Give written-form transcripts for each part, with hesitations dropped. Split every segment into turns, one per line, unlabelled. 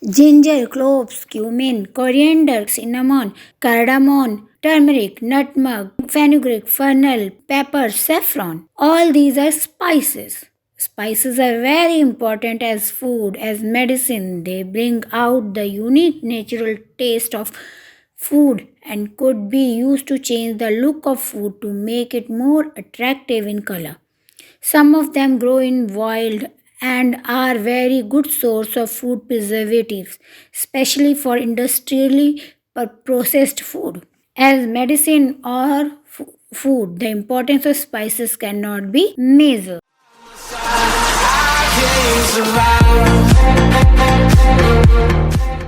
ginger, cloves, cumin, coriander, cinnamon, cardamom, turmeric, nutmeg, fenugreek, fennel, pepper, saffron. All these are spices. Spices are very important as food, as medicine. They bring out the unique natural taste of food and could be used to change the look of food to make it more attractive in color. Some of them grow in wild and are very good source of food preservatives, especially for industrially processed food. As medicine or food, the importance of spices cannot be measured.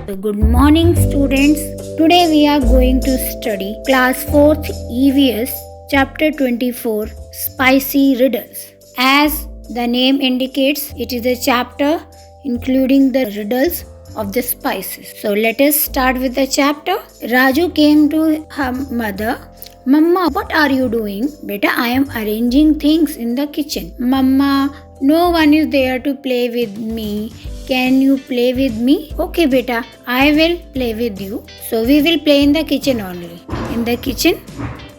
So good morning, students. Today we are going to study class 4th EVS chapter 24 Spicy Riddles. As the name indicates, it is a chapter including the riddles of the spices. So let us start with the chapter. Raju came to her mother. Mama, what are you doing? Beta, I am arranging things in the kitchen. Mama, no one is there to play with me. Can you play with me? Okay, beta, I will play with you. So we will play in the kitchen only. In the kitchen?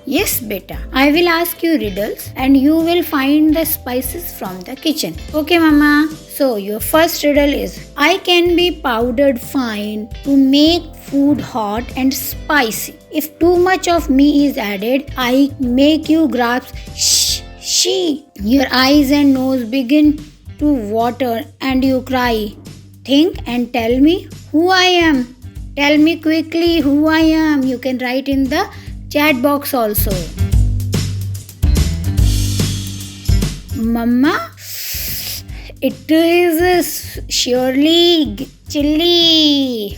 Yes, beta. I will ask you riddles and you will find the spices from the kitchen. Okay, mama. So your first riddle is, I can be powdered fine to make food hot and spicy. If too much of me is added, I make you grasp she. Your eyes and nose begin to water and you cry. Think and tell me who I am. Tell me quickly who I am. You can write in the chat box also. Mama, it is surely chili.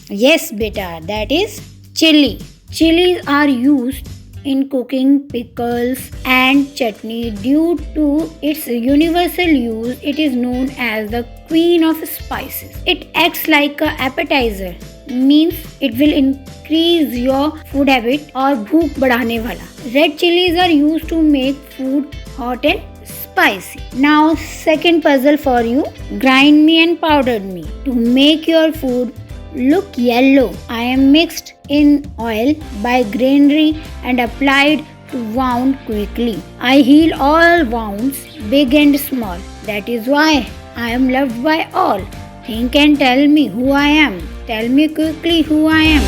Yes, beta, that is chili. Chilies are used in cooking pickles and chutney. Due to its universal use, it is known as the queen of spices. It acts like an appetizer, means it will increase your food habit or bhook badhane wala. Red chilies are used to make food hot and spicy. Now second puzzle for you. Grind me and powdered me to make your food look yellow. I am mixed in oil by granary and applied to wound quickly. I heal all wounds, big and small. That is why I am loved by all. Think and tell me who I am. Tell me quickly who I am.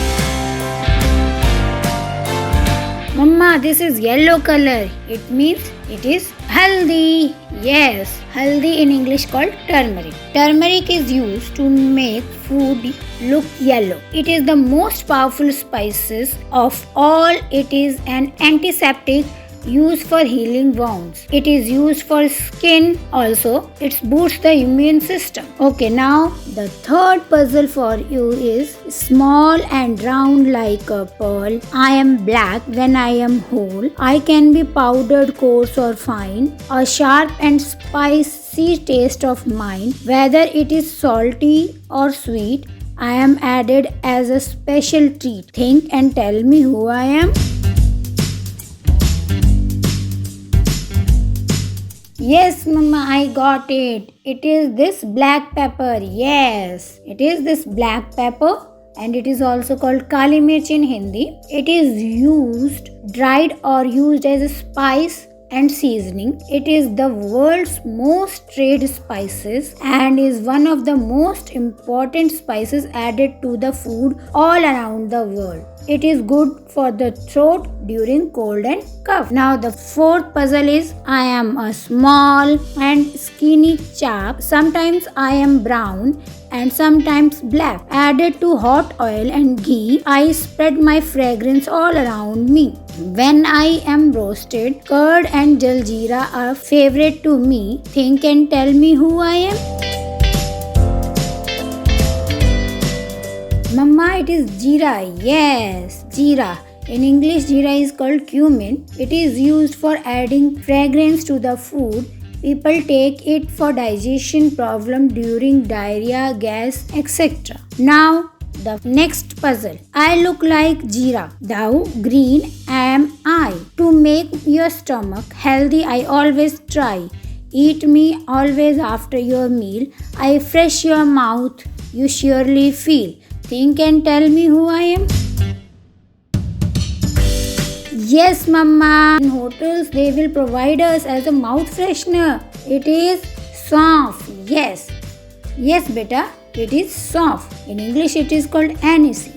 Mama, this is yellow color. It means it is haldi. Yes, haldi in English called turmeric. Turmeric is used to make food look yellow. It is the most powerful spices of all. It is an antiseptic used for healing wounds. It is used for skin also. It boosts the immune system. Okay, now the third puzzle for you is small and round like a pearl. I am black when I am whole. I can be powdered, coarse or fine. A sharp and spicy taste of mine. Whether it is salty or sweet, I am added as a special treat. Think and tell me who I am. Yes, Mama, I got it. It is this black pepper. Yes, it is this black pepper and it is also called Kali Mirch in Hindi. It is used dried or used as a spice and seasoning. It is the world's most traded spices and is one of the most important spices added to the food all around the world. It is good for the throat during cold and cough. Now the fourth puzzle is, I am a small and skinny chap. Sometimes I am brown and sometimes black. Added to hot oil and ghee, I spread my fragrance all around me. When I am roasted, curd and jaljeera are favorite to me. Think and tell me who I am. Mama, it is jeera. Yes, jeera. In English, jeera is called cumin. It is used for adding fragrance to the food. People take it for digestion problem during diarrhea, gas, etc. Now, the next puzzle. I look like jeera. Thou green am I. To make your stomach healthy, I always try. Eat me always after your meal. I fresh your mouth you surely feel. Think and tell me who I am. Yes, Mama. In hotels, they will provide us as a mouth freshener. It is soft. Yes. Yes, beta. It is soft. In English, it is called anise.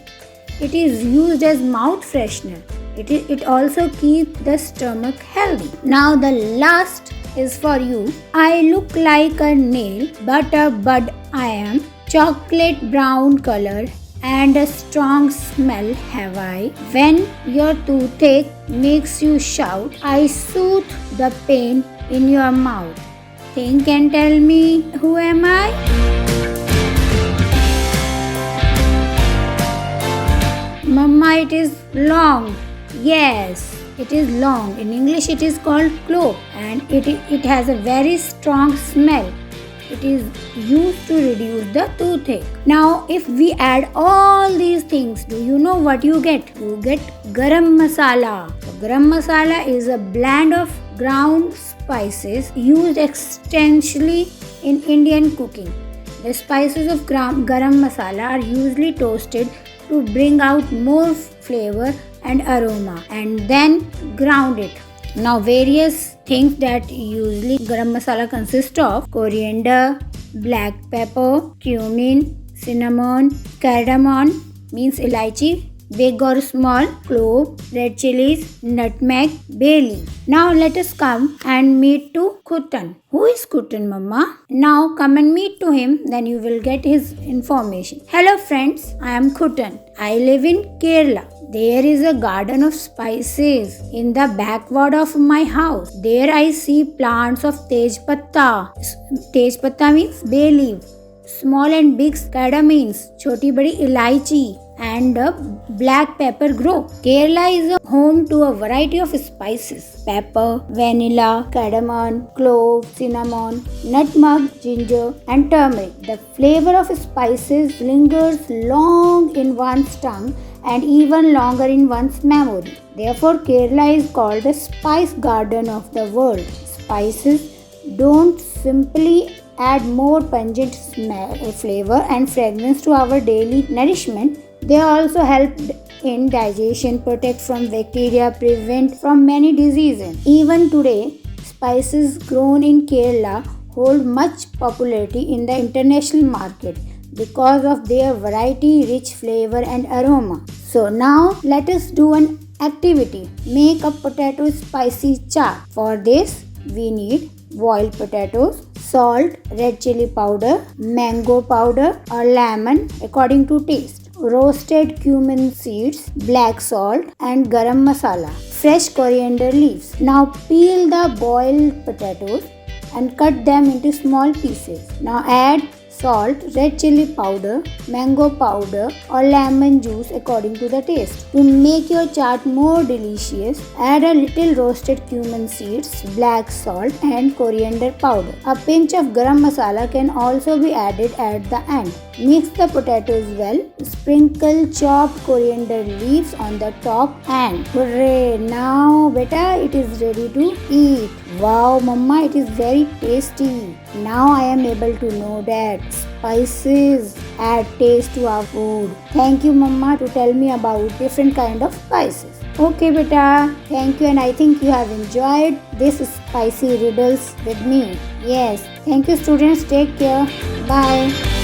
It is used as mouth freshener. It also keeps the stomach healthy. Now the last is for you. I look like a nail, but a bud I am. Chocolate brown color and a strong smell have I. When your toothache makes you shout, I soothe the pain in your mouth. Think and tell me, who am I? Mama, it is long. Yes, it is long. In English, it is called clove and it has a very strong smell. It is used to reduce the toothache. Now, if we add all these things, do you know what you get? You get garam masala. So, garam masala is a blend of ground spices used extensively in Indian cooking. The spices of garam masala are usually toasted to bring out more flavor and aroma and then ground it. Now various things that usually garam masala consists of: coriander, black pepper, cumin, cinnamon, cardamom means elaichi, big or small, clove, red chilies, nutmeg, bay leaf. Now let us come and meet to Kutan. Who is Kutan, Mama? Now come and meet to him, then you will get his information. Hello friends, I am Kutan. I live in Kerala. There is a garden of spices in the backward of my house. There I see plants of Tejpatta. Tejpatta means bay leaf. Small and big cardamoms, choti badi elaichi and black pepper grow. Kerala is a home to a variety of spices: pepper, vanilla, cardamom, clove, cinnamon, nutmeg, ginger and turmeric. The flavor of spices lingers long in one's tongue and even longer in one's memory. Therefore, Kerala is called the spice garden of the world. Spices don't simply add more pungent smell, flavor and fragrance to our daily nourishment. They also help in digestion, protect from bacteria, prevent from many diseases. Even today, spices grown in Kerala hold much popularity in the international market because of their variety, rich flavor and aroma. So now let us do an activity. Make a potato spicy chaat. For this, we need boiled potatoes, salt, red chili powder, mango powder or lemon according to taste, roasted cumin seeds, black salt and garam masala, fresh coriander leaves. Now peel the boiled potatoes and cut them into small pieces. Now add salt, red chili powder, mango powder or lemon juice according to the taste. To make your chaat more delicious, add a little roasted cumin seeds, black salt and coriander powder. A pinch of garam masala can also be added at the end. Mix the potatoes well, sprinkle chopped coriander leaves on the top and hooray! Now beta, it is ready to eat. Wow, Mama, it is very tasty. Now I am able to know that spices add taste to our food. Thank you, Mama, to tell me about different kind of spices. Okay, beta. Thank you, and I think you have enjoyed this spicy riddles with me. Yes. Thank you, students. Take care. Bye.